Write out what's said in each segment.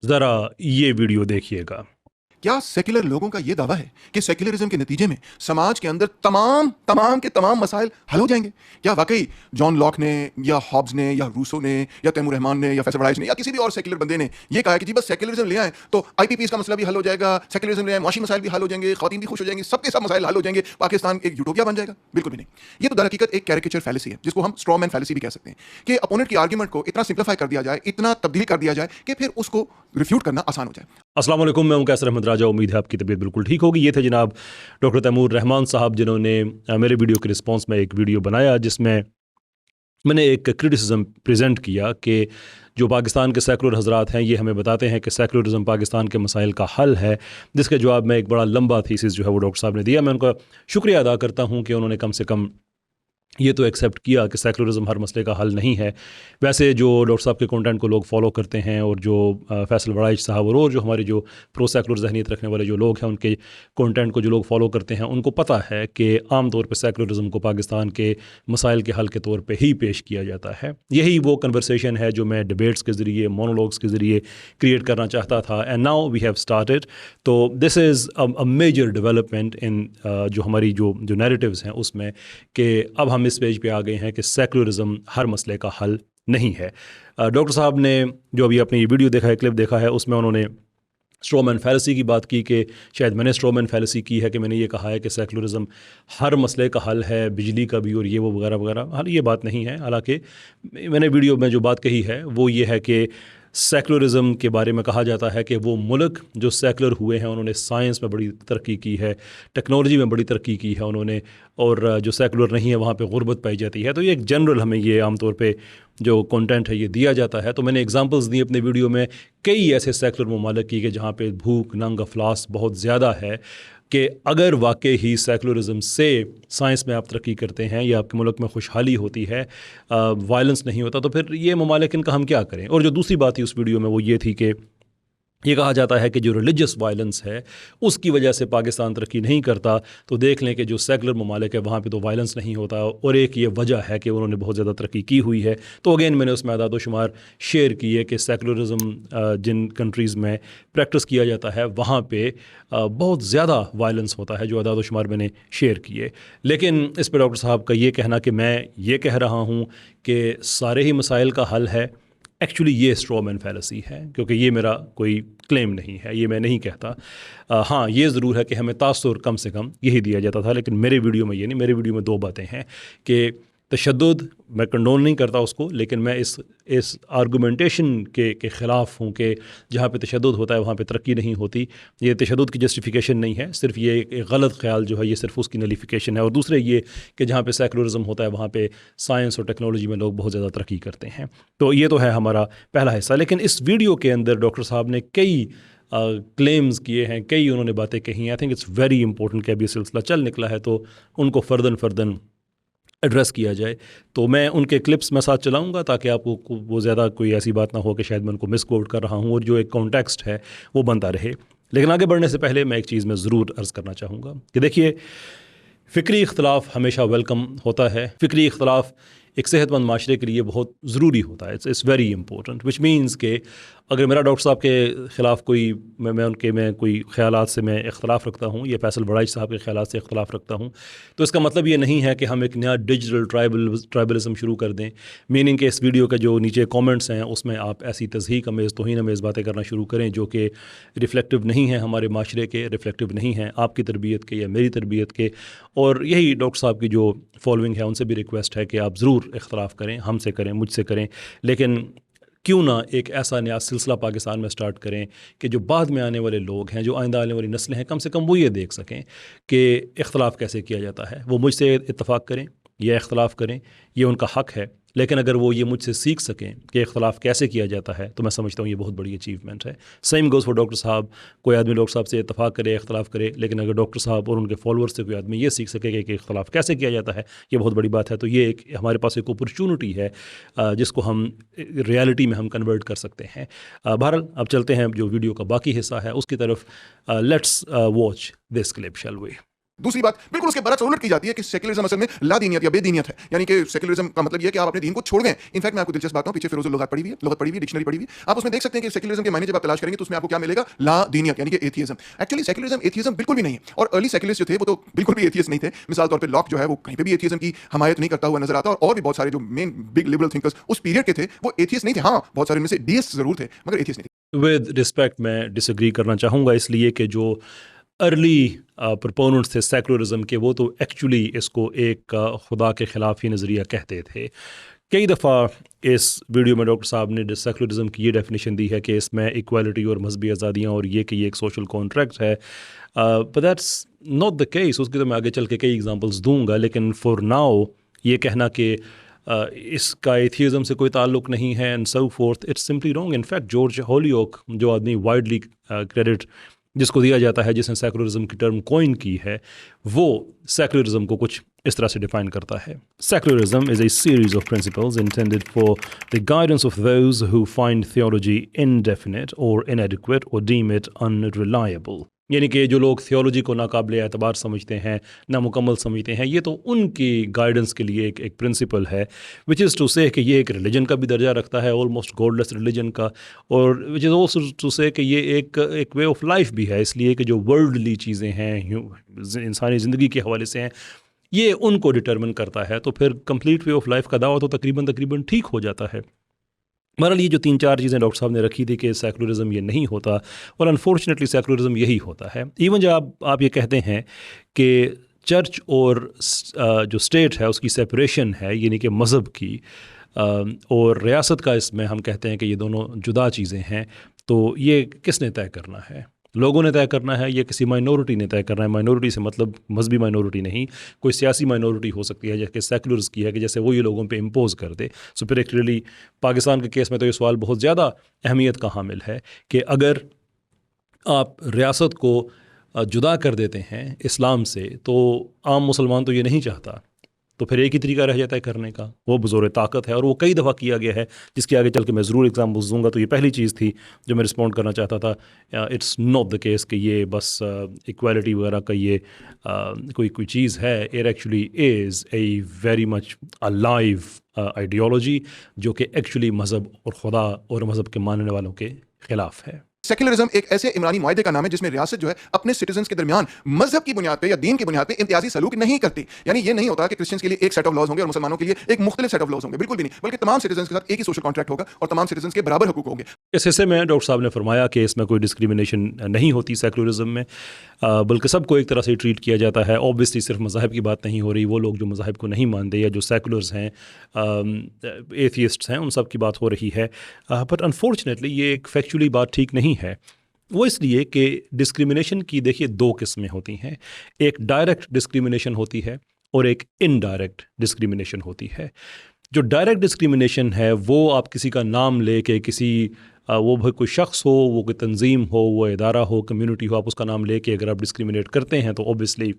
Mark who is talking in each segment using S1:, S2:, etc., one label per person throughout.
S1: ज़रा ये वीडियो देखिएगा।
S2: क्या सेक्युलर लोगों का यह दावा है कि सेक्युलरिज्म के नतीजे में समाज के अंदर तमाम तमाम के तमाम मसाइल हल हो जाएंगे? क्या वाकई जॉन लॉक ने या हॉब्स ने या रूसो ने या तैमूर रहमान ने या फैसल बड़ाइश ने या किसी भी और सेक्युलर बंदे ने यह कहा कि जी बस सेक्युलरिज्म ले आए तो आईपीपीएस का मसला भी हल हो जाएगा, सेक्युलरिज्म ले आए मुआशी मसाइल भी हल हो जाएंगे, खवातीन भी खुश हो जाएंगी, सबके सब मसाइल हल हो जाएंगे, पाकिस्तान एक यूटोपिया बन जाएगा? बिल्कुल भी नहीं। ये तो दरहकीकत एक कैरिकेचर फैलेसी है, जिसको हम स्ट्रॉ मैन फैलेसी भी कह सकते हैं, कि अपोनेंट की आर्ग्यूमेंट को इतना सिंप्लीफाई कर दिया जाए, इतना तब्दील कर दिया जाए कि फिर उसको रिफ्यूट करना आसान हो जाए।
S1: अस्सलाम वालेकुम, मैं हूं कैसर अहमद राजा। उम्मीद है आपकी तबीयत बिल्कुल ठीक होगी। ये थे जनाब डॉक्टर तैमूर रहमान साहब, जिन्होंने मेरे वीडियो के रिस्पांस में एक वीडियो बनाया जिसमें मैंने एक क्रिटिसिज्म प्रेजेंट किया कि जो पाकिस्तान के सेकुलर हजरात हैं ये हमें बताते हैं कि सेकुलरिज्म पाकिस्तान के मसाइल का हल है, जिसके जवाब में एक बड़ा लंबा थीसिस जो है वो डॉक्टर साहब ने दिया। मैं उनका शुक्रिया अदा करता हूँ कि उन्होंने कम से कम ये तो एक्सेप्ट किया कि सेकुलरिज्म हर मसले का हल नहीं है। वैसे जो डॉक्टर साहब के कंटेंट को लोग फॉलो करते हैं और जो फैसल बड़ाइश साहब और जो हमारे जो प्रो सेकुलर जहनीत रखने वाले जो लोग हैं उनके कंटेंट को जो लोग फॉलो करते हैं उनको पता है कि आम तौर पे सेकुलरिज्म को पाकिस्तान के मसाइल के हल के तौर पे ही पेश किया जाता है। यही वो कन्वर्सेशन है जो मैं डिबेट्स के ज़रिए, मोनोलॉग्स के ज़रिए क्रिएट करना चाहता था, and now we have started. तो this is a major development in जो हमारी जो जो नैरेटिव्स हैं उसमें, कि अब हम इस पेज पे आ गए हैं कि सेकुलरिज्म हर मसले का हल नहीं है। डॉक्टर साहब ने जो अभी अपनी ये वीडियो देखा है, क्लिप देखा है, उसमें उन्होंने स्ट्रोमैन फैलेसी की बात की कि शायद मैंने स्ट्रोमैन फैलेसी की है कि मैंने ये कहा है कि सेकुलरिज्म हर मसले का हल है, बिजली का भी और ये वो वगैरह वगैरह। हाल ये बात नहीं है। हालांकि मैंने वीडियो में जो बात कही है वो ये है कि सेकुलरिज्म के बारे में कहा जाता है कि वो मुल्क जो सेकुलर हुए हैं उन्होंने साइंस में बड़ी तरक्की की है, टेक्नोलॉजी में बड़ी तरक्की की है उन्होंने, और जो सेकुलर नहीं है वहाँ पे गुर्बत पाई जाती है। तो ये एक जनरल हमें ये आमतौर पे जो कंटेंट है ये दिया जाता है। तो मैंने एग्जांपल्स दी अपने वीडियो में कई ऐसे सेकुलर ममालिक की कि जहाँ पे भूख, नंग, अफलास बहुत ज़्यादा है, कि अगर वाकई ही सेकुलरिज्म से साइंस में आप तरक्की करते हैं या आपके मुल्क में खुशहाली होती है, वायलेंस नहीं होता, तो फिर ये ममालिक इनका हम क्या करें। और जो दूसरी बात थी उस वीडियो में वो ये थी कि ये कहा जाता है कि जो रिलीजियस वायलेंस है उसकी वजह से पाकिस्तान तरक्की नहीं करता। तो देख लें कि जो सेकुलर ममालिक है वहाँ पे तो वायलेंस नहीं होता, और एक ये वजह है कि उन्होंने बहुत ज़्यादा तरक्की की हुई है। तो अगेन मैंने उसमें आदाद व शुमार शेयर किए कि सेकुलरिज्म जिन कंट्रीज़ में प्रैक्टिस किया जाता है वहाँ पे बहुत ज़्यादा वायलेंस होता है, जो आदाद व शुमार मैंने शेयर किए। लेकिन इस पर डॉक्टर साहब का ये कहना कि मैं ये कह रहा हूँ कि सारे ही मसाइल का हल है, एक्चुअली ये स्ट्रॉमैन फैलेसी है, क्योंकि ये मेरा कोई क्लेम नहीं है, ये मैं नहीं कहता। हाँ, ये ज़रूर है कि हमें तासुर कम से कम यही दिया जाता था, लेकिन मेरे वीडियो में ये नहीं। मेरे वीडियो में दो बातें हैं कि तशद्दुद मैं कंडोन नहीं करता उसको, लेकिन मैं इस आर्गूमेंटेशन के ख़िलाफ़ हूँ कि जहाँ पे तशद्दुद होता है वहाँ पे तरक्की नहीं होती। ये तशद्दुद की जस्टिफिकेशन नहीं है, सिर्फ ये एक गलत ख्याल जो है ये सिर्फ उसकी नलिफिकेशन है। और दूसरे ये कि जहाँ पे सेकुलरिज्म होता है वहाँ पे साइंस और टेक्नोलॉजी में लोग बहुत ज़्यादा तरक्की करते हैं। तो ये तो है हमारा पहला हिस्सा। लेकिन इस वीडियो के अंदर डॉक्टर साहब ने कई क्लेम्स किए हैं, कई उन्होंने बातें कही हैं। आई थिंक इट्स वेरी इंपॉर्टेंट कि अभी सिलसिला चल निकला है तो उनको फ़र्दन एड्रेस किया जाए। तो मैं उनके क्लिप्स में साथ चलाऊंगा ताकि आपको वो ज़्यादा कोई ऐसी बात ना हो कि शायद मैं उनको मिसकोट कर रहा हूँ, और जो एक कॉन्टेक्स्ट है वो बनता रहे। लेकिन आगे बढ़ने से पहले मैं एक चीज़ में ज़रूर अर्ज़ करना चाहूँगा कि देखिए, फ़िक्री इख्तलाफ हमेशा वेलकम होता है। फ़िक्री इख्तलाफ एक सेहतमंद माशरे के लिए बहुत ज़रूरी होता है। It's very important, which means के अगर मेरा डॉक्टर साहब के ख़िलाफ़ कोई मैं कोई ख़यालात से मैं इख्तलाफ रखता हूँ या फैसल बड़ाइश साहब के ख़यालात से इख्तलाफ रखता हूँ, तो इसका मतलब ये नहीं है कि हम एक नया डिजिटल ट्राइबलिज़म शुरू कर दें। मीनिंग के इस वीडियो के जो नीचे कमेंट्स हैं उसमें आप ऐसी तज़हीक अमेज़, तौहीन अमेज़ बातें करना शुरू करें जो कि रिफ्लेक्टिव नहीं है हमारे माशरे के, रिफ्लेक्टिव नहीं है आपकी तरबियत के या मेरी तरबियत के। और यही डॉक्टर साहब की जो फॉलोइंग है उनसे भी रिक्वेस्ट है कि आप ज़रूर इख्तलाफ करें, हमसे करें, मुझसे करें, लेकिन क्यों ना एक ऐसा नया सिलसिला पाकिस्तान में स्टार्ट करें कि जो बाद में आने वाले लोग हैं, जो आइंदा आने वाली नस्लें हैं, कम से कम वो ये देख सकें कि इख्तलाफ कैसे किया जाता है। वो मुझसे इत्तफ़ाक़ करें या इख्तलाफ करें, ये उनका हक़ है, लेकिन अगर वो ये मुझसे सीख सकें कि इख्तलाफ कैसे किया जाता है तो मैं समझता हूँ ये बहुत बड़ी अचीवमेंट है। सेम गोज़ फॉर डॉक्टर साहब। कोई आदमी डॉक्टर साहब से इत्तफ़ाक़ करे, इख्तलाफ करे, लेकिन अगर डॉक्टर साहब और उनके फॉलोअर्स से कोई आदमी ये सीख सके कि इख्तलाफ कैसे किया जाता है, ये बहुत बड़ी बात है। तो ये एक हमारे पास एक अपॉर्चुनिटी है जिसको हम रियलिटी में हम कन्वर्ट कर सकते हैं। बहरहाल अब चलते हैं जो वीडियो का बाकी हिस्सा है उसकी तरफ। Let's watch this clip, shall we.
S2: दूसरी बात बिल्कुल उसके बरक्स उलट की जाती है कि सेक्युलरिज्म असल में लादीनियत या बेदीनियत है, यानी कि सेक्युलरिज्म का मतलब ये है कि आप अपने दीन को छोड़ गए। इनफैक्ट मैं आपको दिलचस्प बात हूं, पीछे फिरोज लुगात पढ़ी हुई है, डिक्शनरी पढ़ी हुई है, आप उसमें देख सकते हैं कि सेक्युलरिज्म के मायने जब आप तलाश करेंगे तो उसमें आपको क्या मिलेगा, लादीनियत यानी कि एथियज्म। एक्चुअली सेक्युलरिज्म एथियज्म बिल्कुल भी नहीं है, और अर्ली सेक्युलरिस्ट जो थे वो तो बिल्कुल भी एथियस्ट नहीं थे। मिसाल तौर पर लॉक जो है वो कहीं पे भी एथियज्म की हमायत नहीं करता हुआ नजर आता, और भी बहुत सारे जो मेन बिग लिबरल थिंकर्स उस पीरियड के थे वो एथियस्ट नहीं थे। हाँ, बहुत सारे में से डीएस्ट जरूर थे मगर एथियस्ट नहीं थे।
S1: विद रिस्पेक्ट मैं डिसएग्री करना चाहूँगा, इसलिए कि जो अर्ली प्रोपोनेंट्स थे सेकुलरिज्म के, वो तो एक्चुअली इसको एक खुदा के ख़िलाफ़ ही नज़रिया कहते थे। कई दफ़ा इस वीडियो में डॉक्टर साहब ने सेकुलरिज्म की ये डेफिनेशन दी है कि इसमें इक्वालिटी और मजहबी आज़ादियाँ और ये कि ये एक सोशल कॉन्ट्रैक्ट है, but that's not the case. उसके तो मैं आगे चल के कई एग्जांपल्स दूंगा, लेकिन फॉर नाउ ये कहना कि इसका एथियज़म से कोई ताल्लुक़ नहीं है and so fourth, it's simply wrong. In fact George Hollioake, जो आदमी वाइडली क्रेडिट जिसको दिया जाता है, जिसने सेकुलरिज्म की टर्म कॉइन की है, वो सेकुलरिज्म को कुछ इस तरह से डिफाइन करता है। Secularism is a series of principles intended for the guidance of those who find theology indefinite और इनएडिक्वेट और डीम इट अनरिलायबल। यानी कि जो लोग थियोलॉजी को नाकाबिले एतबार समझते हैं, नामुकम्मल समझते हैं, ये तो उनकी गाइडेंस के लिए एक प्रिंसिपल है, विच इज़ टू से कि ये एक रिलीजन का भी दर्जा रखता है, ऑलमोस्ट गॉडलेस रिलीजन का, और विच इज़ ऑल्सो टू से कि ये एक वे ऑफ लाइफ भी है, इसलिए कि जो वर्ल्डली चीज़ें हैं, इंसानी ज़िंदगी के हवाले से हैं, ये उनको डिटर्मिन करता है। तो फिर कंप्लीट वे ऑफ लाइफ का दावा तो तकरीबन ठीक हो जाता है। बहरहाल ये जो 3-4 चीज़ें डॉक्टर साहब ने रखी थी कि सेकुलरिज्म ये नहीं होता, और अनफॉर्चुनेटली सेकुलरिज्म यही होता है। इवन जब आप ये कहते हैं कि चर्च और जो स्टेट है उसकी सेपरेशन है, यानी कि मज़हब की और रियासत का, इसमें हम कहते हैं कि ये दोनों जुदा चीज़ें हैं, तो ये किसने तय करना है? लोगों ने तय करना है या किसी माइनॉरिटी ने तय करना है? माइनॉरिटी से मतलब मजहबी माइनॉरिटी नहीं, कोई सियासी माइनॉरिटी हो सकती है, जैसे सेकुलर्स की है कि जैसे वो ये लोगों पे इम्पोज कर दे। सो पर्टिकुलरली पाकिस्तान के केस में तो ये सवाल बहुत ज़्यादा अहमियत का हामिल है कि अगर आप रियासत को जुदा कर देते हैं इस्लाम से, तो आम मुसलमान तो ये नहीं चाहता, तो फिर एक ही तरीका रह जाता है करने का, वो बज़ोर ताकत है, और वो कई दफ़ा किया गया है, जिसके आगे चल के मैं ज़रूर एग्जाम्पल्स दूंगा। तो ये पहली चीज़ थी जो मैं रिस्पॉन्ड करना चाहता था। इट्स नॉट द केस कि ये बस इक्वालिटी वगैरह का ये कोई चीज़ है। It actually is a very much a live ideology जो कि एक्चुअली मज़हब और खुदा और मज़हब के मानने वालों के ख़िलाफ़ है।
S2: सेक्युलरिज्म एक ऐसे इमरानी मुआहदे का नाम है जिसमें रियासत जो है अपने सिटीजन्स के दरमियान मजहब की बुनियाद पे या दीन की बुनियाद पे इम्तियाजी सलूक नहीं करती। यानी ये नहीं होता कि क्रिश्चियंस के लिए एक सेट ऑफ लॉज होंगे और मुसलमानों के लिए एक मुख्तलिफ सेट ऑफ लॉज होंगे, बिल्कुल भी नहीं, बल्कि तमाम सिटीजन्स के साथ एक ही सोशल कॉन्ट्रैक्ट होगा और तमाम सिटीजन्स के बराबर हकूक होंगे।
S1: इस हिस्से में डॉक्टर साहब ने फरमाया कि इसमें कोई डिस्क्रिमिनेशन नहीं होती सेकुलरिज्म में, बल्कि सबको एक तरह से ट्रीट किया जाता है। ऑब्वियसली सिर्फ मज़ाहब की बात नहीं हो रही, वो लोग जो मज़ाहब को नहीं मानते या जो सेकुलर्स हैं, एथियस्ट्स हैं, उन सब की बात हो रही है। बट अनफॉर्चुनेटली ये एक फैक्चुअली बात ठीक नहीं है। वो इसलिए कि डिस्क्रिमिनेशन की देखिए 2 किस्में होती हैं। एक डायरेक्ट डिस्क्रिमिनेशन होती है और एक इनडायरेक्ट डिस्क्रिमिनेशन होती है। जो डायरेक्ट डिस्क्रिमिनेशन है वो आप किसी का नाम लेके, किसी वो भाई कोई शख्स हो, वो कोई तंजीम हो, वो इदारा हो, कम्युनिटी हो, आप उसका नाम लेके अगर आप डिस्क्रिमिनेट करते हैं तो ऑब्वियसली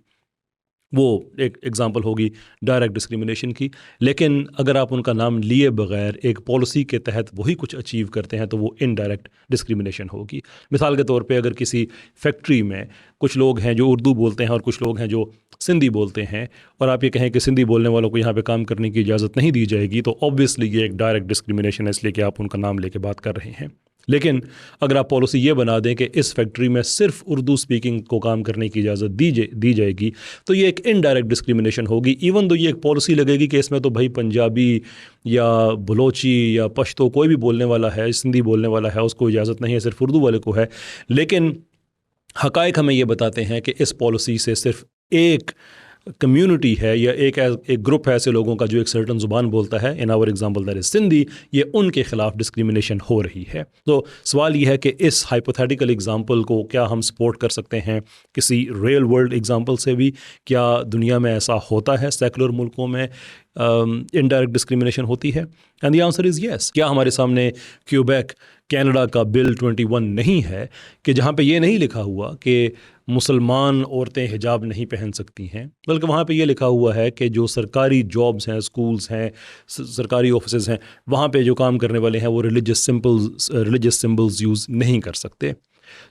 S1: वो एक एग्ज़ाम्पल होगी डायरेक्ट डिस्क्रिमिनेशन की। लेकिन अगर आप उनका नाम लिए बगैर एक पॉलिसी के तहत वही कुछ अचीव करते हैं तो वो इनडायरेक्ट डिस्क्रिमिनेशन होगी। मिसाल के तौर पे अगर किसी फैक्ट्री में कुछ लोग हैं जो उर्दू बोलते हैं और कुछ लोग हैं जो सिंधी बोलते हैं, और आप ये कहें कि सिंधी बोलने वालों को यहाँ पे काम करने की इजाज़त नहीं दी जाएगी, तो ऑब्वियसली ये एक डायरेक्ट डिस्क्रिमिनेशन है, इसलिए कि आप उनका नाम लेके बात कर रहे हैं। लेकिन अगर आप पॉलिसी ये बना दें कि इस फैक्ट्री में सिर्फ उर्दू स्पीकिंग को काम करने की इजाज़त दी जाएगी, तो ये एक इनडायरेक्ट डिस्क्रिमिनेशन होगी। इवन तो ये एक पॉलिसी लगेगी कि इसमें तो भाई पंजाबी या बलोची या पश्तो कोई भी बोलने वाला है, सिंधी बोलने वाला है, उसको इजाज़त नहीं है, सिर्फ उर्दू वाले को है। लेकिन हक़ाइक़ हमें ये बताते हैं कि इस पॉलिसी से सिर्फ एक कम्युनिटी है या एक ग्रुप है ऐसे लोगों का जो एक सर्टन ज़ुबान बोलता है, in our example that is Sindhi, ये उनके ख़िलाफ़ डिस्क्रिमिनेशन हो रही है। तो सवाल ये है कि इस हाइपोथेटिकल एग्जांपल को क्या हम सपोर्ट कर सकते हैं किसी रियल वर्ल्ड एग्जांपल से भी? क्या दुनिया में ऐसा होता है, सेकुलर मुल्कों में इनडायरेक्ट डिस्क्रिमिनेशन होती है? And the answer is yes. क्या हमारे सामने क्यूबेक कनाडा का बिल 21 नहीं है कि जहाँ पे ये नहीं लिखा हुआ कि मुसलमान औरतें हिजाब नहीं पहन सकती हैं, बल्कि वहाँ पे ये लिखा हुआ है कि जो सरकारी जॉब्स हैं, स्कूल्स हैं, सरकारी ऑफिसेज़ हैं, वहाँ पे जो काम करने वाले हैं वो रिलीजियस सिंबल्स यूज़ नहीं कर सकते।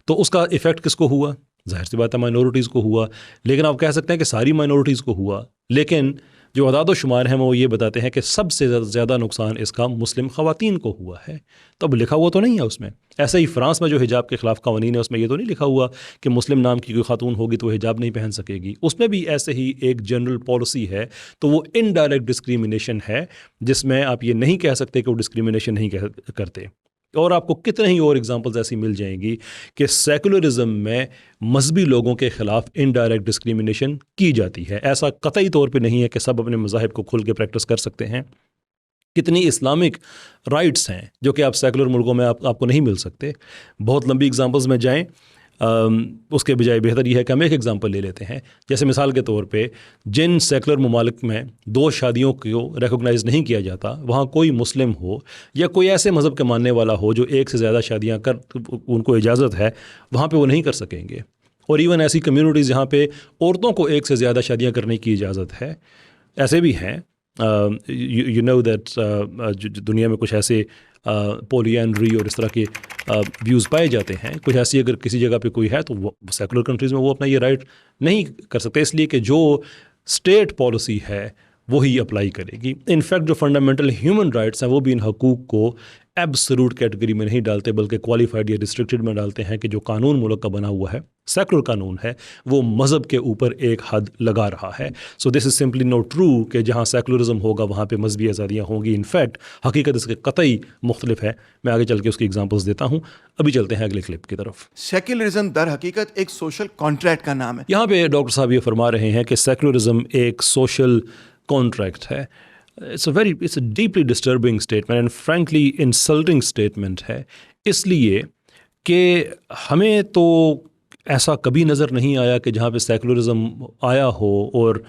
S1: तो उसका इफ़ेक्ट किसको हुआ? ज़ाहिर सी बात है माइनॉरिटीज़ को हुआ, लेकिन आप कह सकते हैं कि सारी माइनॉरिटीज़ को हुआ। लेकिन जो अदाद शुमार हैं वो ये बताते हैं कि सबसे ज़्यादा नुकसान इसका मुस्लिम ख़वातीन को हुआ है। तो अब लिखा हुआ तो नहीं है उसमें। ऐसे ही फ़्रांस में जो हिजाब के ख़िलाफ़ क़वानीन है उसमें ये तो नहीं लिखा हुआ कि मुस्लिम नाम की कोई खातून होगी तो हिजाब नहीं पहन सकेगी। उसमें भी ऐसे ही एक जनरल पॉलिसी है। तो वो इनडायरेक्ट डिस्क्रिमिनेशन है, जिसमें आप ये नहीं कह सकते कि वो डिस्क्रिमिनेशन नहीं करते। और आपको कितने ही और एग्जांपल्स ऐसी मिल जाएंगी कि सेकुलरिज्म में मजहबी लोगों के ख़िलाफ़ इनडायरेक्ट डिस्क्रिमिनेशन की जाती है। ऐसा कतई तौर पे नहीं है कि सब अपने मज़ाहिब को खुल के प्रैक्टिस कर सकते हैं। कितनी इस्लामिक राइट्स हैं जो कि आप सेकुलर मुल्कों में आपको नहीं मिल सकते। बहुत लंबी एग्जांपल्स में जाएं, उसके बजाय बेहतर यह है कि हम एक एग्जांपल ले लेते हैं। जैसे मिसाल के तौर पे जिन सेकुलर ममालिक में 2 शादियों को रिकॉग्नाइज़ नहीं किया जाता, वहाँ कोई मुस्लिम हो या कोई ऐसे मज़हब के मानने वाला हो जो एक से ज़्यादा शादियाँ कर उनको इजाज़त है, वहाँ पे वो नहीं कर सकेंगे। और इवन ऐसी कम्यूनिटीज़ जहाँ पे औरतों को एक से ज़्यादा शादियाँ करने की इजाज़त है, ऐसे भी हैं। यू नो दैट दुनिया में कुछ ऐसे पॉलीएंड्री और इस तरह के व्यूज़ पाए जाते हैं। कुछ ऐसी अगर किसी जगह पे कोई है तो वो सेकुलर कंट्रीज़ में वो अपना ये राइट नहीं कर सकते, इसलिए कि जो स्टेट पॉलिसी है वही अप्लाई करेगी। इनफैक्ट जो फंडामेंटल ह्यूमन राइट्स हैं वो भी इन हकूक़ को एब्सोल्यूट कैटेगरी में नहीं डालते, बल्कि क्वालिफाइड या रिस्ट्रिक्टेड में डालते हैं कि जो कानून मुल्क का बना हुआ है, सेकुलर कानून है, वो मज़हब के ऊपर एक हद लगा रहा है। So this is simply not true कि जहाँ सेकुलरिज्म होगा वहाँ पे मजहबी आज़ादियाँ होंगी। इनफैक्ट हकीकत इसके कतई मुख्तलिफ है। मैं आगे चल के उसकी एग्जांपल्स देता हूँ। अभी चलते हैं अगले क्लिप की तरफ।
S2: सेक्युलरिज्म दर हकीकत एक सोशल कॉन्ट्रैक्ट का नाम है।
S1: यहाँ पे डॉक्टर साहब ये फरमा रहे हैं कि सेकुलरिज्म एक सोशल कॉन्ट्रैक्ट है। It's a deeply disturbing statement and frankly insulting statement है, इसलिए कि हमें तो ऐसा कभी नज़र नहीं आया कि जहाँ पे सेकुलरिज्म आया हो और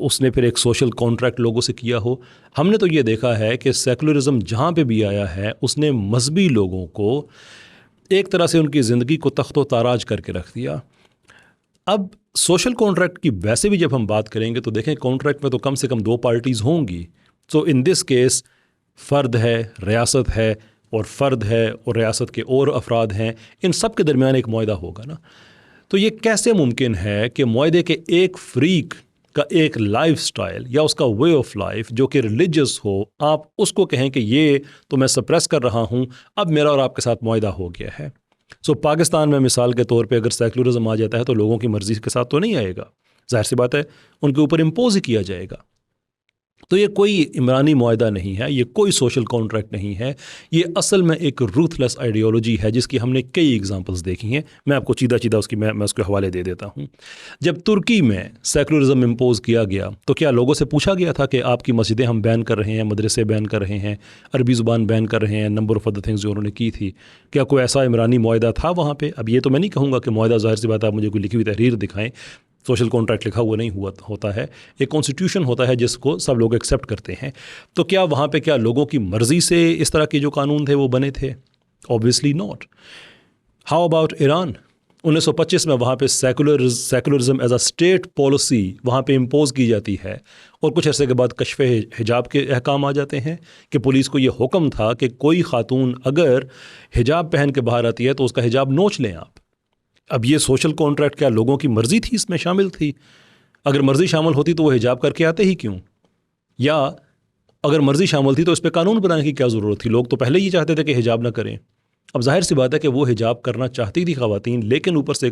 S1: उसने फिर एक सोशल कॉन्ट्रैक्ट लोगों से किया हो। हमने तो ये देखा है कि सेकुलरिज्म जहाँ पे भी आया है उसने मजहबी लोगों को एक तरह से उनकी ज़िंदगी को तख्तो ताराज करके रख दिया। अब सोशल कॉन्ट्रैक्ट की वैसे भी जब हम बात करेंगे तो देखें कॉन्ट्रैक्ट में तो कम से कम 2 पार्टीज़ होंगी। सो इन दिस केस फ़र्द है, रियासत है, और फ़र्द है और रियासत के और अफराद हैं, इन सब के दरमियान एक मुआहदा होगा ना। तो ये कैसे मुमकिन है कि मुआहदे के एक फ्रीक का एक लाइफस्टाइल या उसका वे ऑफ लाइफ जो कि रिलीजियस हो, आप उसको कहें कि ये तो मैं सप्रेस कर रहा हूँ, अब मेरा और आपके साथ मुआहदा हो गया है। सो पाकिस्तान में मिसाल के तौर पे अगर सेकुलरिज्म आ जाता है तो लोगों की मर्ज़ी के साथ तो नहीं आएगा, ज़ाहिर सी बात है उनके ऊपर इम्पोज ही किया जाएगा। तो ये कोई इमरानी मुआहदा नहीं है, ये कोई सोशल कॉन्ट्रैक्ट नहीं है, ये असल में एक रूथलेस आइडियोलॉजी है जिसकी हमने कई एग्जांपल्स देखी हैं। मैं आपको चीदा उसकी मैं उसके हवाले दे देता हूँ। जब तुर्की में सेकुलरिज्म इम्पोज किया गया तो क्या लोगों से पूछा गया था कि आपकी मस्जिदें हम बैन कर रहे हैं, मदरसे बैन कर रहे हैं, अरबी ज़ुबान बैन कर रहे हैं, नंबर ऑफ अदर थिंग्स जो उन्होंने की थी, क्या कोई ऐसा इमरानी मुआहदा था वहाँ पर? अब ये तो मैं नहीं कहूँगा कि मुआहदा, ज़ाहिर सी बात आप मुझे कोई लिखी हुई तहरीर दिखाएँ, सोशल कॉन्ट्रैक्ट लिखा हुआ नहीं होता है, एक कॉन्स्टिट्यूशन होता है जिसको सब लोग एक्सेप्ट करते हैं। तो क्या वहाँ पे क्या लोगों की मर्ज़ी से इस तरह के जो कानून थे वो बने थे? Obviously not. How about Iran? 1925 में वहाँ पे secularism as a state policy वहाँ पे इम्पोज की जाती है और कुछ अर्से के बाद कश्फ हिजाब के अहकाम आ जाते हैं कि पुलिस को ये हुक्म था कि कोई खातून अगर हिजाब पहन के बाहर आती है तो उसका हिजाब नोच लें आप। अब ये सोशल कॉन्ट्रैक्ट क्या लोगों की मर्ज़ी थी इसमें शामिल थी? अगर मर्ज़ी शामिल होती तो वो हिजाब करके आते ही क्यों? या अगर मर्ज़ी शामिल थी तो इस पर कानून बनाने की क्या ज़रूरत थी? लोग तो पहले ही चाहते थे कि हिजाब ना करें। अब जाहिर सी बात है कि वो हिजाब करना चाहती थी ख़वातीन, लेकिन ऊपर से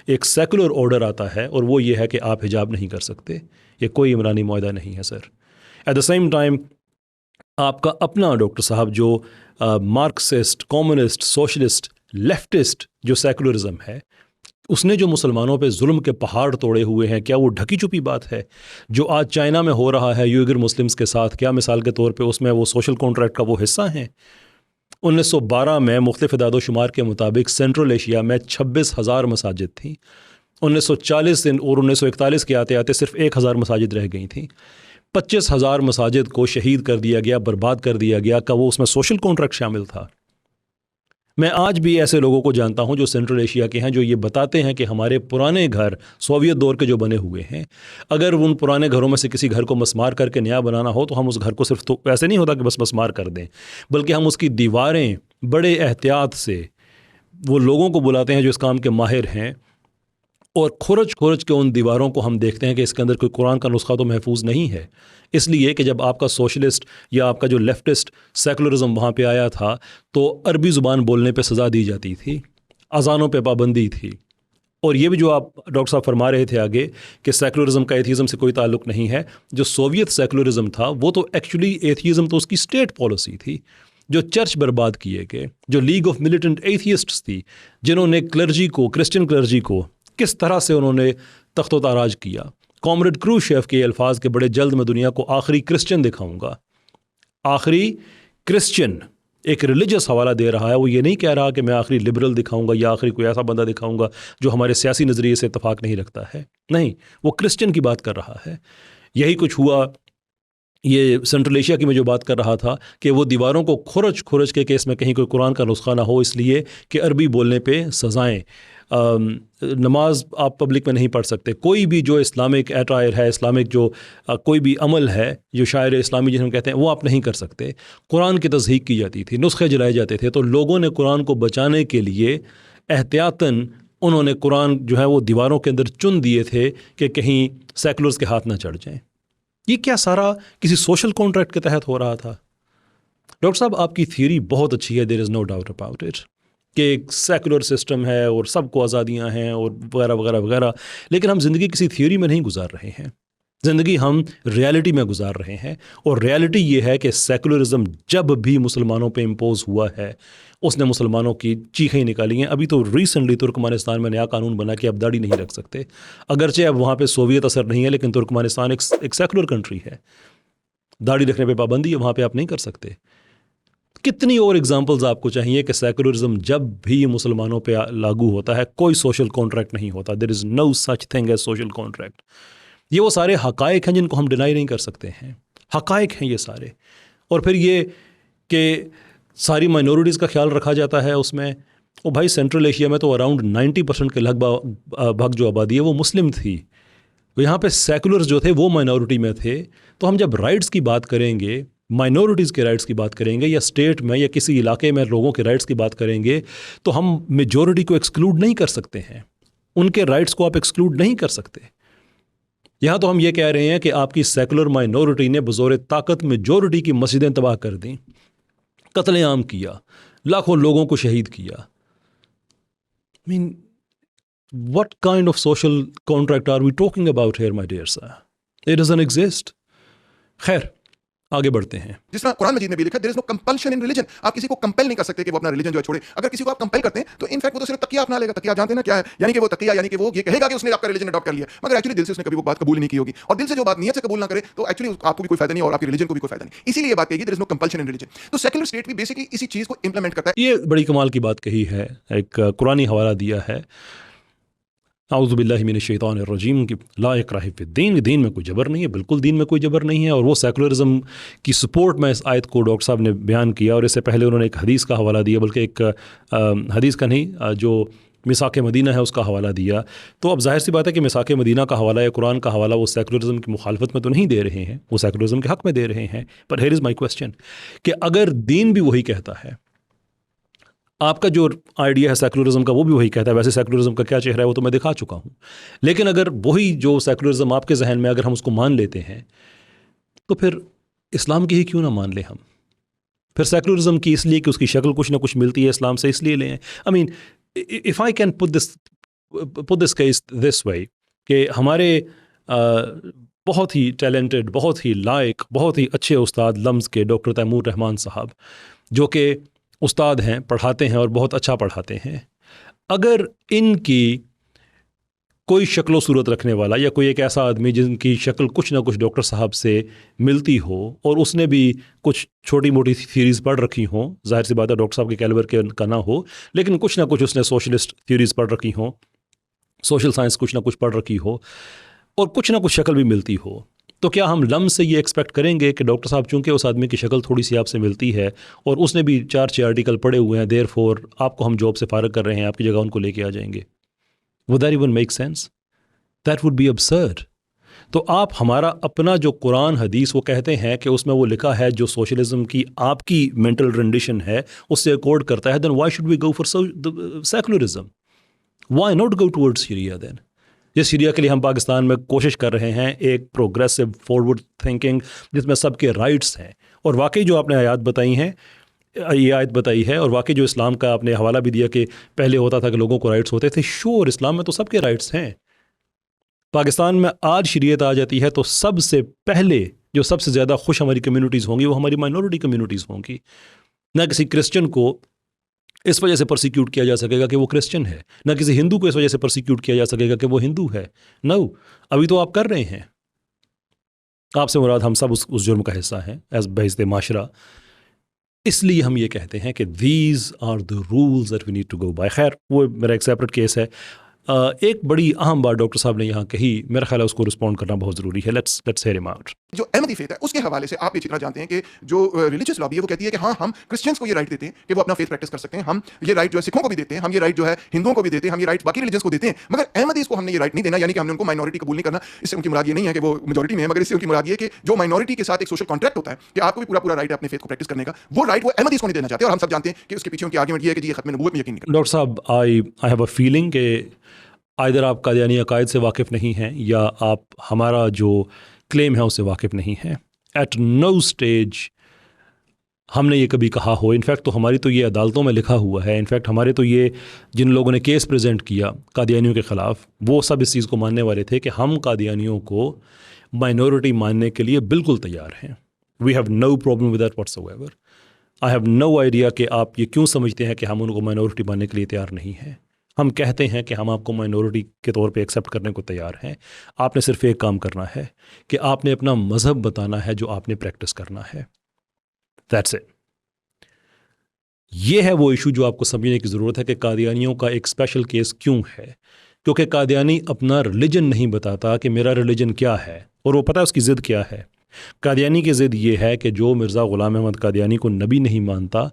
S1: एक सेकुलर ऑर्डर आता है और वो ये है कि आप हिजाब नहीं कर सकते। ये कोई इमरानी मुआहदा नहीं है sir. At the same time आपका अपना डॉक्टर साहब जो मार्क्सिस्ट, कम्युनिस्ट, सोशलिस्ट, लेफ्टिस्ट जो सेकुलरिज्म है, उसने जो मुसलमानों पे जुल्म के पहाड़ तोड़े हुए हैं, क्या वो ढकी छुपी बात है? जो आज चाइना में हो रहा है यूगर मुस्लिम्स के साथ, क्या मिसाल के तौर पे उसमें वो सोशल कॉन्ट्रैक्ट का वो हिस्सा हैं? 1912 में मुख्तलिफ इदाद-ओ-शुमार के मुताबिक सेंट्रल एशिया में 26,000 मसाजिद थी। 1940 और 1941 के आते आते सिर्फ 1,000 मसाजिद रह गई थी। 25,000 मसाजिद को शहीद कर दिया गया, बर्बाद कर दिया गया। क्या वो उसमें सोशल कॉन्ट्रैक्ट शामिल था? मैं आज भी ऐसे लोगों को जानता हूं जो सेंट्रल एशिया के हैं, जो ये बताते हैं कि हमारे पुराने घर सोवियत दौर के जो बने हुए हैं, अगर उन पुराने घरों में से किसी घर को मसमार करके नया बनाना हो तो हम उस घर को सिर्फ तो ऐसे नहीं होता कि बस मसमार कर दें, बल्कि हम उसकी दीवारें बड़े एहतियात से, वो लोगों को बुलाते हैं जो इस काम के माहिर हैं, और खुरच खुरच के उन दीवारों को हम देखते हैं कि इसके अंदर कोई कुरान का नुस्खा तो महफूज नहीं है। इसलिए कि जब आपका सोशलिस्ट या आपका जो लेफ्टिस्ट सेकुलरिज्म वहाँ पे आया था तो अरबी ज़ुबान बोलने पे सज़ा दी जाती थी, अज़ानों पे पाबंदी थी। और ये भी जो आप डॉक्टर साहब फरमा रहे थे आगे कि सेकुलरिज्म का एथिज़म से कोई ताल्लुक़ नहीं है, जो सोवियत सेकुलरिज्म था वो तो एक्चुअली एथिज़म तो उसकी स्टेट पॉलिसी थी। जो चर्च बर्बाद किए गए, जो लीग ऑफ मिलिटेंट एथियस्ट्स थी, जिन्होंने क्लर्जी को, क्रिश्चियन क्लर्जी को किस तरह से उन्होंने तख्तो ताराज किया। कॉमरेड क्रूशेव के अल्फाज के बड़े जल्द मैं दुनिया को आखिरी क्रिश्चियन दिखाऊंगा। आखिरी क्रिश्चियन एक रिलीजियस हवाला दे रहा है, वो ये नहीं कह रहा कि मैं आखिरी लिबरल दिखाऊंगा या आखिरी कोई ऐसा बंदा दिखाऊंगा जो हमारे सियासी नज़रिए से इत्तेफाक नहीं रखता है। नहीं, वो क्रिश्चियन की बात कर रहा है। यही कुछ हुआ ये सेंट्रल एशिया की मैं जो बात कर रहा था कि वो दीवारों को खुरच खुरच के केस में कहीं कोई कुरान का नुस्खा ना हो, इसलिए कि अरबी बोलने पे सज़ाएँ। नमाज आप पब्लिक में नहीं पढ़ सकते, कोई भी जो इस्लामिक एटायर है, इस्लामिक जो कोई भी अमल है, जो शायर इस्लामी जिन्हें हम कहते हैं, वो आप नहीं कर सकते। कुरान की तज़हीक की जाती थी, नुस्खे जलाए जाते थे। तो लोगों ने कुरान को बचाने के लिए एहतियातन उन्होंने कुरान जो है वो दीवारों के अंदर चुन दिए थे कि कहीं सेकुलर्स के हाथ ना चढ़ जाएँ। ये क्या सारा किसी सोशल कॉन्ट्रैक्ट के तहत हो रहा था? डॉक्टर साहब, आपकी थ्योरी बहुत अच्छी है, there is no doubt about it, कि एक सेकुलर सिस्टम है और सबको आज़ादियाँ हैं और वगैरह वगैरह वगैरह। लेकिन हम ज़िंदगी किसी थ्योरी में नहीं गुजार रहे हैं, ज़िंदगी हम रियलिटी में गुजार रहे हैं। और रियलिटी ये है कि सेकुलरिज्म जब भी मुसलमानों पे इम्पोज हुआ है उसने मुसलमानों की चीखें निकाली हैं। अभी तो रिसेंटली तुर्कमानिस्तान में नया कानून बना कि आप दाढ़ी नहीं रख सकते, अगरचे अब वहाँ पे सोवियत असर नहीं है, लेकिन तुर्कमानिस्तान एक सेकुलर कंट्री है, दाढ़ी रखने पे पाबंदी है, वहाँ पे आप नहीं कर सकते। कितनी और एग्जांपल्स आपको चाहिए कि सेकुलरिज्म जब भी मुसलमानों पे लागू होता है कोई सोशल कॉन्ट्रैक्ट नहीं होता। There is no such thing as social contract. ये वो सारे हकायक हैं जिनको हम डिनाई नहीं कर सकते हैं, हकायक हैं ये सारे। और फिर ये कि सारी माइनॉरिटीज़ का ख्याल रखा जाता है उसमें। और भाई सेंट्रल एशिया में तो अराउंड 90% के लगभग जो आबादी है वो मुस्लिम थी। यहाँ पे सेकुलर्स जो थे वो माइनॉरिटी में थे। तो हम जब राइट्स की बात करेंगे, माइनॉरिटीज़ के राइट्स की बात करेंगे, या स्टेट में या किसी इलाके में लोगों के राइट्स की बात करेंगे, तो हम मेजॉरिटी को एक्सक्लूड नहीं कर सकते हैं, उनके राइट्स को आप एक्सक्लूड नहीं कर सकते। यहाँ तो हम ये कह रहे हैं कि आपकी सेकुलर माइनॉरिटी ने बज़ोर ताकत मेजॉरिटी की मस्जिदें तबाह कर दी, कत्लेआम किया, लाखों लोगों को शहीद किया। I mean, what kind of social contract are we talking about here, my dear sir? It doesn't exist. खैर, आगे बढ़ते हैं।
S2: जिस तरह कुरान मजीद में भी लिखा है, there is no compulsion in religion. आप किसी को कंपेल नहीं कर सकते कि वो अपना रिलीजन जो है छोड़े। अगर किसी को आप कंपेल करते हैं तो इनफैक्ट वो तो सिर्फ तकिया अपना लेगा। तकिया जानते हैं ना क्या है? यानी कि वो तकिया, यानी कि वो ये कहेगा कि उसने आपका रिलीजन अडॉप्ट कर लिया, मगर एक्चुअली दिल से उसने कभी वो बात कबूल नहीं की होगी। और दिल से जो बात नियत से कबूल ना करे तो एक्चुअली आपको भी कोई फायदा नहीं और आपके रिलीजन को भी कोई फायदा नहीं। इसीलिए ये बात कही, there is no compulsion in religion. तो सेकुलर स्टेट भी बेसिकली इसी चीज को इंप्लीमेंट करता है।
S1: ये बड़ी कमाल की बात कही है, एक कुरानी हवाला दिया है, आऊज़ु बिल्लाहि मिनश्शैतानिर रजीम की ला इक्राह फिद्दीन, दीन में कोई जबर नहीं है, बिल्कुल दीन में कोई जबर नहीं है। और वो सेकुलरिज्म की सपोर्ट में इस आयत को डॉक्टर साहब ने बयान किया। और इससे पहले उन्होंने एक हदीस का हवाला दिया, बल्कि एक हदीस का नहीं, जो मिसाक मदीना है उसका हवाला दिया। तो अब जाहिर सी बात है कि मिसाक मदीना का हवाला या कुरान का हवाला वो सेकुलरिज्म की मुखालफत में तो नहीं दे रहे हैं, वो सेकुलरिज्म के हक़ में दे रहे हैं। पर हियर इज़ माई क्वेश्चन कि अगर दीन भी वही कहता है, आपका जो आइडिया है सेकुलरिज्म का वो भी वही कहता है, वैसे सेकुलरिज्म का क्या चेहरा है वो तो मैं दिखा चुका हूँ, लेकिन अगर वही जो सेकुलरिज्म आपके जहन में अगर हम उसको मान लेते हैं तो फिर इस्लाम की ही क्यों ना मान लें हम? फिर सेकुलरिज्म की इसलिए कि उसकी शक्ल कुछ ना कुछ मिलती है इस्लाम से, इसलिए लें। I mean, if I can put this case this way कि हमारे बहुत ही टैलेंटेड, बहुत ही लायक, बहुत ही अच्छे उस्ताद लम्ज़ के डॉक्टर तैमूर रहमान साहब, जो कि उस्ताद हैं, पढ़ाते हैं और बहुत अच्छा पढ़ाते हैं, अगर इनकी कोई शक्लो सूरत रखने वाला या कोई एक ऐसा आदमी जिनकी शक्ल कुछ ना कुछ डॉक्टर साहब से मिलती हो और उसने भी कुछ छोटी मोटी थ्योरीज़ पढ़ रखी हों, जाहिर सी बात है डॉक्टर साहब के कैलिबर के का ना हो, लेकिन कुछ ना कुछ उसने सोशलिस्ट थ्योरीज़ पढ़ रखी हों, सोशल साइंस कुछ ना कुछ पढ़ रखी हो और कुछ ना कुछ शक्ल भी मिलती हो, तो क्या हम लम्ब से ये एक्सपेक्ट करेंगे कि डॉक्टर साहब चूँकि उस आदमी की शक्ल थोड़ी सी आपसे मिलती है और उसने भी 4-6 आर्टिकल पढ़े हुए हैं, देयरफॉर आपको हम जॉब से फारग कर रहे हैं, आपकी जगह उनको लेके आ जाएंगे? Would that even make sense? That would be absurd. तो आप हमारा अपना जो कुरान हदीस वो कहते हैं कि उसमें वो लिखा है जो सोशलिज्म की आपकी मेंटल रेंडिशन है उससे अकॉर्ड करता है, then why should we go for secularism? Why not go towards Syria then? जिस शरिया के लिए हम पाकिस्तान में कोशिश कर रहे हैं, एक प्रोग्रेसिव फॉरवर्ड थिंकिंग जिसमें सबके राइट्स हैं। और वाकई जो आपने आयत बताई हैं, ये आयत बताई है, और वाकई जो इस्लाम का आपने हवाला भी दिया कि पहले होता था कि लोगों को राइट्स होते थे, श्योर इस्लाम में तो सबके राइट्स हैं। पाकिस्तान में आज शरीयत आ जाती है तो सबसे पहले जो सबसे ज़्यादा खुश हमारी कम्युनिटीज़ होंगी वो हमारी माइनॉरिटी कम्युनिटीज़ होंगी। ना किसी क्रिश्चियन को इस वजह से परसिक्यूट किया जा सकेगा कि वो क्रिश्चियन है, ना किसी हिंदू को इस वजह से परसिक्यूट किया जा सकेगा कि वो हिंदू है। नो, अभी तो आप कर रहे हैं। आपसे मुराद हम सब उस जुर्म का हिस्सा हैं एज बेइज्जत माशरा। इसलिए हम ये कहते हैं कि these are the rules that we need to go by. खैर, वो मेरा एक सेपरेट केस है। एक बड़ी अहम बात डॉक्टर साहब ने यहाँ कही, मेरा ख्याल है उसको रिस्पॉन्ड करना बहुत ज़रूरी है। Let's hair him out.
S2: जो अहमदी फेथ है उसके हवाले से आप ये चित्रा जानते हैं कि जो रिलीजियस लॉबी है वो कहती है कि हाँ, हम क्रिश्चियंस को ये राइट देते हैं कि वो अपना फेथ प्रैक्टिस कर सकते हैं, हम ये राइट जो है सिखों को भी देते हैं, हम ये राइट जो है हिंदुओं को भी देते हैं, हम ये राइट बाकी रिलीजन्स को देते हैं, मगर अहमदीज को हमने ये राइट नहीं देना, यानी कि हमने उनको माइनॉरिटी कबूल नहीं करना। इससे उनकी मुराद ये नहीं है कि वो मेजॉरिटी में है, मगर इससे उनकी मुराद ये कि जो माइनॉरिटी के साथ एक सोशल कॉन्ट्रैक्ट होता है कि आपको भी पूरा राइट है अपने फेथ को प्रैक्टिस करने का, वो राइट वो अहमदीज को नहीं देना चाहते। और हम सब जानते हैं कि उसके पीछे उनकी आर्गुमेंट ये है कि ये खत्म नबूवत में यकीन नहीं करते।
S1: डॉक्टर साहब, आई हैव अ फीलिंग कि आइदर आप कादियानी अकायद से वाकिफ़ नहीं हैं या आप हमारा जो क्लेम है उससे वाकिफ़ नहीं हैं। एट नो स्टेज हमने ये कभी कहा हो। इनफैक्ट तो हमारी तो ये अदालतों में लिखा हुआ है। इनफैक्ट हमारे तो ये जिन लोगों ने केस प्रेजेंट किया कादियानियों के ख़िलाफ़, वो सब इस चीज़ को मानने वाले थे कि हम कादियानियों को माइनॉरिटी मानने के लिए बिल्कुल तैयार हैं। We have no problem with that whatsoever. I have no idea कि आप ये क्यों समझते हैं कि हम उनको माइनॉरिटी मानने के लिए तैयार नहीं हैं। हम कहते हैं कि हम आपको माइनॉरिटी के तौर पे एक्सेप्ट करने को तैयार हैं। आपने सिर्फ एक काम करना है कि आपने अपना मज़हब बताना है जो आपने प्रैक्टिस करना है। That's it. ये है वो इशू जो आपको समझने की ज़रूरत है कि कादियानियों का एक स्पेशल केस क्यों है। क्योंकि कादियानी अपना रिलीजन नहीं बताता कि मेरा रिलीजन क्या है, और वो पता है उसकी ज़िद क्या है। कादियानी की ज़िद ये है कि जो मिर्ज़ा ग़ुलाम अहमद कादियानी को नबी नहीं मानता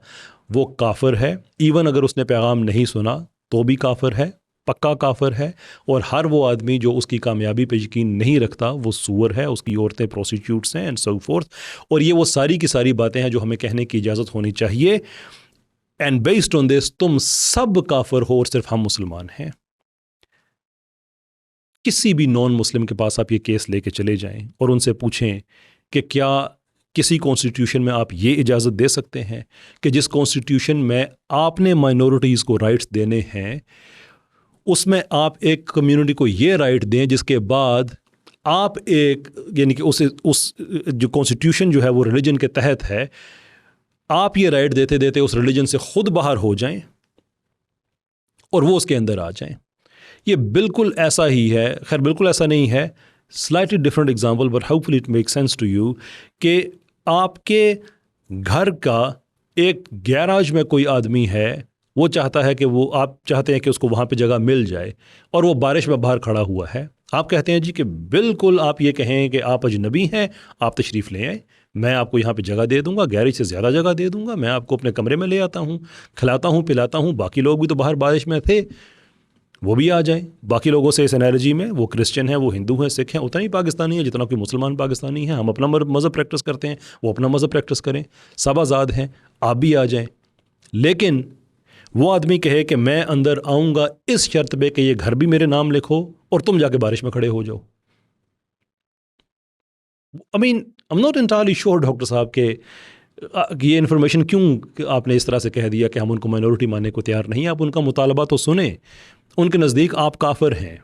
S1: वो काफिर है। इवन अगर उसने पैगाम नहीं सुना तो भी काफिर है, पक्का काफिर है। और हर वो आदमी जो उसकी कामयाबी पे यकीन नहीं रखता वो सूअर है, उसकी औरतें प्रोस्टिट्यूट्स हैं एंड सो फोर्थ। और ये वो सारी की सारी बातें हैं जो हमें कहने की इजाज़त होनी चाहिए। एंड बेस्ड ऑन दिस तुम सब काफिर हो और सिर्फ हम मुसलमान हैं। किसी भी नॉन मुस्लिम के पास आप ये केस लेके चले जाएं और उनसे पूछें कि क्या किसी कॉन्स्टिट्यूशन में आप ये इजाज़त दे सकते हैं कि जिस कॉन्स्टिट्यूशन में आपने माइनॉरिटीज़ को राइट्स देने हैं उसमें आप एक कम्युनिटी को ये राइट दें जिसके बाद आप एक, यानी कि उस जो कॉन्स्टिट्यूशन जो है वो रिलीजन के तहत है, आप ये राइट देते देते उस रिलीजन से खुद बाहर हो जाएं और वो उसके अंदर आ जाएं। ये बिल्कुल ऐसा ही है, खैर बिल्कुल ऐसा नहीं है, slightly different example but hopefully it make sense to you, कि आपके घर का एक गैराज में कोई आदमी है, वो चाहता है कि वो, आप चाहते हैं कि उसको वहाँ पे जगह मिल जाए और वो बारिश में बाहर खड़ा हुआ है। आप कहते हैं जी कि बिल्कुल आप ये कहें कि आप अजनबी हैं, आप तशरीफ़ ले आए, मैं आपको यहाँ पे जगह दे दूँगा, गैरेज से ज़्यादा जगह दे दूँगा, मैं आपको अपने कमरे में ले आता हूँ, खिलाता हूँ, पिलाता हूँ, बाकी लोग भी तो बाहर बारिश में थे वो भी आ जाएं। बाकी लोगों से इस एनालॉजी में वो क्रिश्चियन है, वो हिंदू हैं, सिख हैं, उतना ही पाकिस्तानी है जितना कोई मुसलमान पाकिस्तानी है। हम अपना मज़हब प्रैक्टिस करते हैं, वो अपना मज़हब प्रैक्टिस करें, सब आज़ाद हैं, आप भी आ जाएं। लेकिन वो आदमी कहे कि मैं अंदर आऊँगा इस शर्त पे कि ये घर भी मेरे नाम लिखो और तुम जाके बारिश में खड़े हो जाओ। I mean I am not entirely sure doctor साहब के ये इन्फॉर्मेशन क्यों आपने इस तरह से कह दिया कि हम उनको माइनॉरिटी मानने को तैयार नहीं। आप उनका मुतालबा तो सुने। उनके नज़दीक आप काफिर हैं,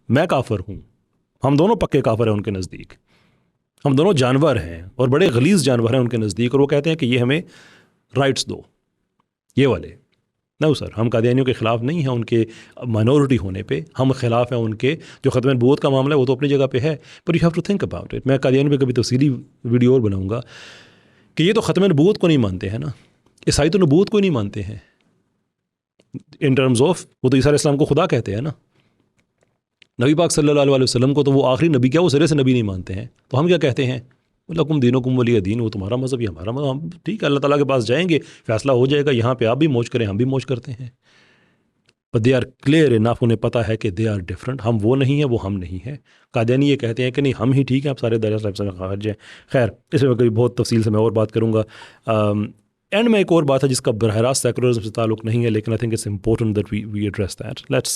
S1: मैं काफिर हूँ, हम दोनों पक्के काफिर हैं उनके नज़दीक, हम दोनों जानवर हैं और बड़े गलीज़ जानवर हैं उनके नज़दीक। और वो कहते हैं कि ये हमें राइट्स दो, ये वाले। नहीं सर, हम कादियानियों के ख़िलाफ़ नहीं हैं उनके माइनॉरिटी होने पे, हम ख़िलाफ़ हैं उनके जो ख़त्म नबूवत का मामला है वो तो अपनी जगह पे है, पर you have to think about it. मैं कादियानियों पे कभी तफसीली वीडियो और बनाऊँगा कि ये तो ख़त्म नबूवत को नहीं मानते हैं ना, ईसाई तो नबूवत को नहीं मानते हैं इन टर्म्स ऑफ, वो तो ईसा अलैहिस्सलाम को खुदा कहते हैं ना। नबी पाक सल्लल्लाहु अलैहि वसल्लम को तो वो आखिरी नबी क्या, वो सिरे से नबी नहीं मानते हैं। तो हम क्या कहते हैं, लकुम दीनुकुम वलिय दीन, वो तुम्हारा मज़हब ये हमारा मज़हब, हम ठीक है अल्लाह ताला के पास जाएंगे, फैसला हो जाएगा, यहाँ पे आप भी मौज करें हम भी मौज करते हैं। But they are clear enough, उन्हें पता है कि दे आर डिफरेंट, हम वो नहीं है वो हम नहीं है। कादियानी ये कहते हैं कि नहीं हम ही ठीक है, आप सारे दरिया साहब से खारिज हैं। खैर इसमें कभी बहुत तफसील से मैं और बात करूँगा। एंड में एक और बात है जिसका बरह रास्त सेकुलरिज्म से ताल्लुक़ नहीं है, लेकिन I think it's important that we address that. Let's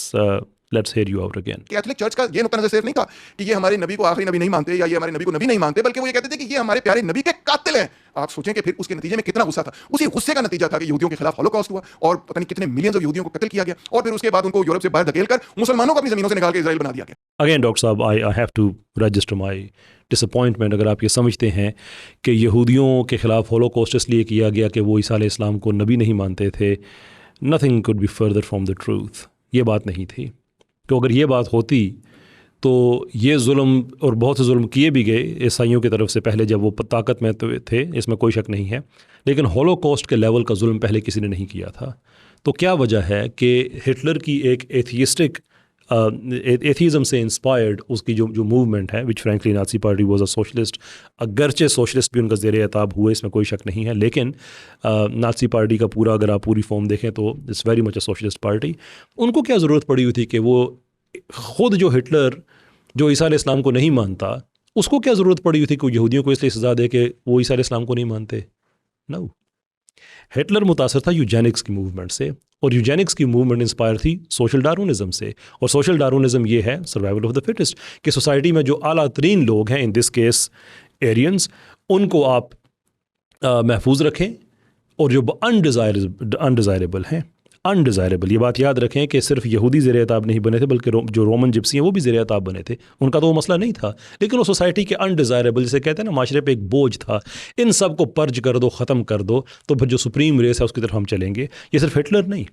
S1: Let's hear you out again.
S2: Catholic church का ये नुक्ता नजर सिर्फ नहीं था कि ये हमारे नबी को आखिरी नबी नहीं मानते या ये हमारे नबी को नबी नहीं मानते, बल्कि वो ये कहते थे कि ये हमारे प्यारे नबी के कातिल हैं। आप सोचें कि फिर उसके नतीजे में कितना गुस्सा था। उसी गुस्से का नतीजा था कि यहूदियों के खिलाफ हॉलोकॉस्ट हुआ और पता नहीं कितने मिलियंस ऑफ यहूदियों को कत्ल किया गया, और फिर उसके बाद उनको यूरोप से बाहर धकेलकर मुसलमानों को अपनी जमीनों से निकाल के इजराइल बना दिया गया।
S1: अगेन डॉक्टर साहब, I have to register my disappointment. अगर आप ये समझते हैं कि यहूदियों के खिलाफ हॉलोकॉस्ट इसलिए किया गया कि वो ईसा अलैहिस्सलाम को नबी नहीं मानते थे, nothing could be further from the truth. ये बात नहीं थी। तो अगर ये बात होती तो ये जुल्म, और बहुत से जुल्म किए भी गए ईसाइयों की तरफ से पहले जब वो ताकत में थे, इसमें कोई शक नहीं है, लेकिन हॉलोकॉस्ट के लेवल का जुल्म पहले किसी ने नहीं किया था। तो क्या वजह है कि हिटलर की एक एथियस्टिक एथिज़म से इंस्पायर्ड उसकी जो मूवमेंट है, which frankly Nazi party was a socialist, अगरचे सोशलिस्ट भी उनका ज़ेरे अताब हुए, इसमें कोई शक नहीं है, लेकिन नाज़ी पार्टी का पूरा अगर आप पूरी फॉर्म देखें तो it's very much a socialist party. उनको क्या ज़रूरत पड़ी हुई थी कि वो ख़ुद जो हिटलर जो ईसा अलैहिस्सलाम को नहीं मानता, उसको क्या ज़रूरत पड़ी हुई थी कि यहूदियों को इसलिए सज़ा दे कि वो ईसा अलैहिस्सलाम को नहीं मानते? नो, हिटलर मुतासर था यूजेनिक्स की मूवमेंट से, और यूजेनिक्स की मूवमेंट इंस्पायर थी सोशल डार्विनिज़म से। और सोशल डार्विनिज़म ये है सर्वाइवल ऑफ द फिटेस्ट, कि सोसाइटी में जो आला तरीन लोग हैं, इन दिस केस एरियंस, उनको आप महफूज रखें, और जो अनडिज़ायरेबल हैं, अनडिज़ायरेबल, ये बात याद रखें कि सिर्फ यहूदी ज़ेरे अताब नहीं बने थे, बल्कि जो रोमन जिप्सी हैं वो भी ज़ेरे अताब बने थे। उनका तो वो मसला नहीं था, लेकिन वो सोसाइटी के अनडिज़ायरेबल, जिसे कहते हैं ना, माशरे पे एक बोझ था। इन सब को पर्ज कर दो, ख़त्म कर दो, तो फिर जो सुप्रीम रेस है उसकी तरफ हम चलेंगे। ये सिर्फ हिटलर नहीं,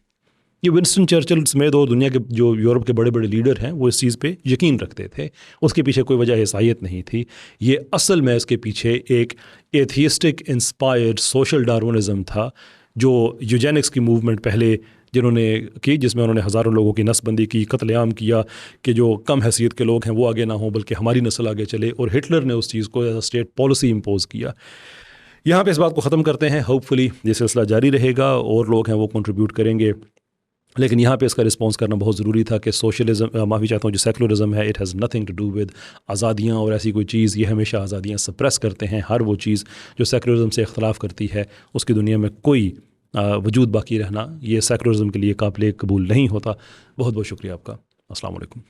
S1: ये विंस्टन चर्चिल समेत और दुनिया के जो यूरोप के बड़े बड़े लीडर हैं वो इस चीज़ पे यकीन रखते थे। उसके पीछे कोई वजह ईसाईयत नहीं थी। ये असल में इसके पीछे एक एथियस्टिक इंस्पायर्ड सोशल डार्विनिज़म था, जो यूजेनिक्स की मूवमेंट पहले जिन्होंने की, जिसमें उन्होंने हज़ारों लोगों की नसबंदी की, कत्लेआम किया कि जो कम हैसियत के लोग हैं वो आगे ना हों, बल्कि हमारी नस्ल आगे चले, और हिटलर ने उस चीज़ को as a state policy impose किया। यहाँ पे इस बात को ख़त्म करते हैं। होपफुली ये सिलसिला जारी रहेगा और लोग हैं वो कंट्रीब्यूट करेंगे, लेकिन यहाँ पे इसका रिस्पॉन्स करना बहुत ज़रूरी था कि सोशलिज़म, माफ़ी चाहता हूँ, जो सेकुलरिज़म है, it has nothing to do with आज़ादियाँ और ऐसी कोई चीज़। ये हमेशा आज़ादियाँ सप्रेस करते हैं। हर वो चीज़ जो सेकुलरिज़म से इख्तलाफ करती है, उसकी दुनिया में कोई वजूद बाकी रहना, ये सेकुलरिज़म के लिए काबिल कबूल नहीं होता। बहुत बहुत शुक्रिया आपका। अस्सलाम वालेकुम।